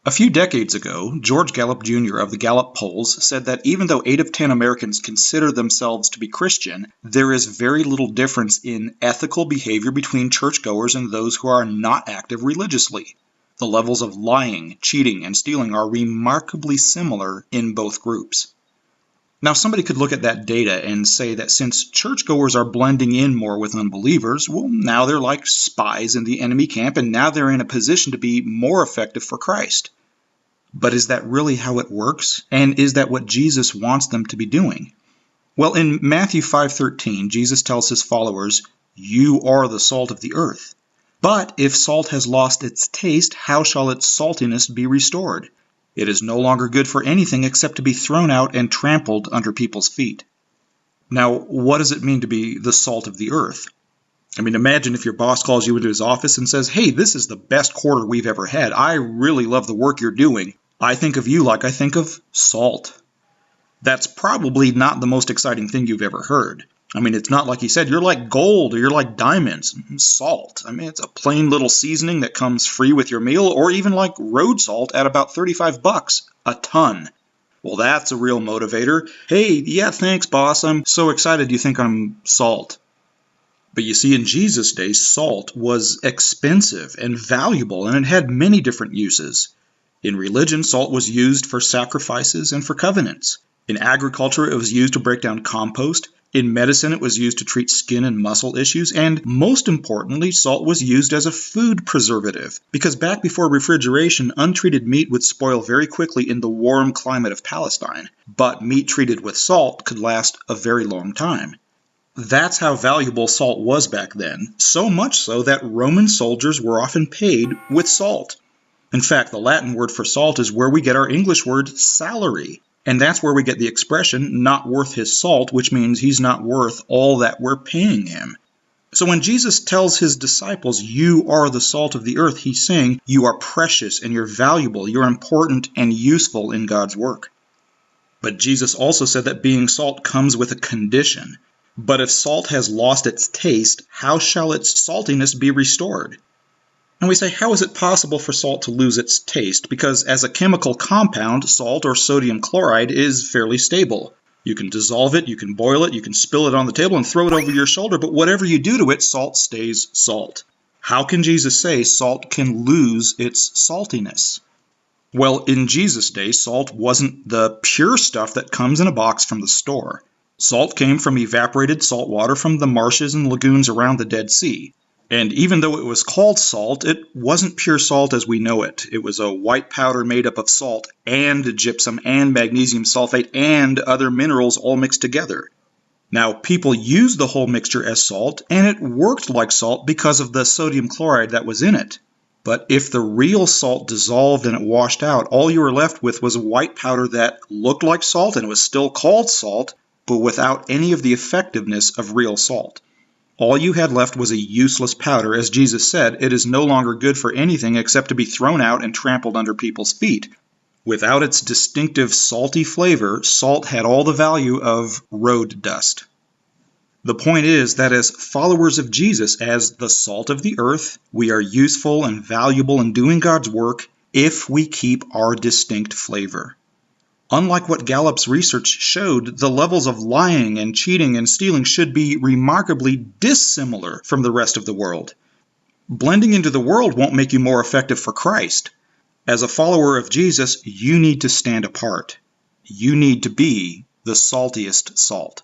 A few decades ago, George Gallup Jr. of the Gallup polls said that even though 8 of 10 Americans consider themselves to be Christian, there is very little difference in ethical behavior between churchgoers and those who are not active religiously. The levels of lying, cheating, and stealing are remarkably similar in both groups. Now, somebody could look at that data and say that since churchgoers are blending in more with unbelievers, well, now they're like spies in the enemy camp, and now they're in a position to be more effective for Christ. But is that really how it works? And is that what Jesus wants them to be doing? Well, in Matthew 5:13, Jesus tells his followers, "You are the salt of the earth. But if salt has lost its taste, how shall its saltiness be restored? It is no longer good for anything except to be thrown out and trampled under people's feet." Now, what does it mean to be the salt of the earth? I mean, imagine if your boss calls you into his office and says, "Hey, this is the best quarter we've ever had. I really love the work you're doing. I think of you like I think of salt." That's probably not the most exciting thing you've ever heard. I mean, it's not like he said, "You're like gold," or "You're like diamonds." Salt. I mean, it's a plain little seasoning that comes free with your meal, or even like road salt at about $35 a ton. Well, that's a real motivator. "Hey, yeah, thanks, boss. I'm so excited you think I'm salt." But you see, in Jesus' day, salt was expensive and valuable, and it had many different uses. In religion, salt was used for sacrifices and for covenants. In agriculture, it was used to break down compost. In medicine, it was used to treat skin and muscle issues, and most importantly, salt was used as a food preservative, because back before refrigeration, untreated meat would spoil very quickly in the warm climate of Palestine, but meat treated with salt could last a very long time. That's how valuable salt was back then, so much so that Roman soldiers were often paid with salt. In fact, the Latin word for salt is where we get our English word salary. And that's where we get the expression, "not worth his salt," which means he's not worth all that we're paying him. So when Jesus tells his disciples, "You are the salt of the earth," he's saying, you are precious and you're valuable, you're important and useful in God's work. But Jesus also said that being salt comes with a condition. "But if salt has lost its taste, how shall its saltiness be restored?" And we say, how is it possible for salt to lose its taste? Because as a chemical compound, salt or sodium chloride is fairly stable. You can dissolve it, you can boil it, you can spill it on the table and throw it over your shoulder, but whatever you do to it, salt stays salt. How can Jesus say salt can lose its saltiness? Well, in Jesus' day, salt wasn't the pure stuff that comes in a box from the store. Salt came from evaporated salt water from the marshes and lagoons around the Dead Sea. And even though it was called salt, it wasn't pure salt as we know it. It was a white powder made up of salt and gypsum and magnesium sulfate and other minerals all mixed together. Now, people used the whole mixture as salt, and it worked like salt because of the sodium chloride that was in it. But if the real salt dissolved and it washed out, all you were left with was a white powder that looked like salt and it was still called salt, but without any of the effectiveness of real salt. All you had left was a useless powder. As Jesus said, it is no longer good for anything except to be thrown out and trampled under people's feet. Without its distinctive salty flavor, salt had all the value of road dust. The point is that as followers of Jesus, as the salt of the earth, we are useful and valuable in doing God's work if we keep our distinct flavor. Unlike what Gallup's research showed, the levels of lying and cheating and stealing should be remarkably dissimilar from the rest of the world. Blending into the world won't make you more effective for Christ. As a follower of Jesus, you need to stand apart. You need to be the saltiest salt.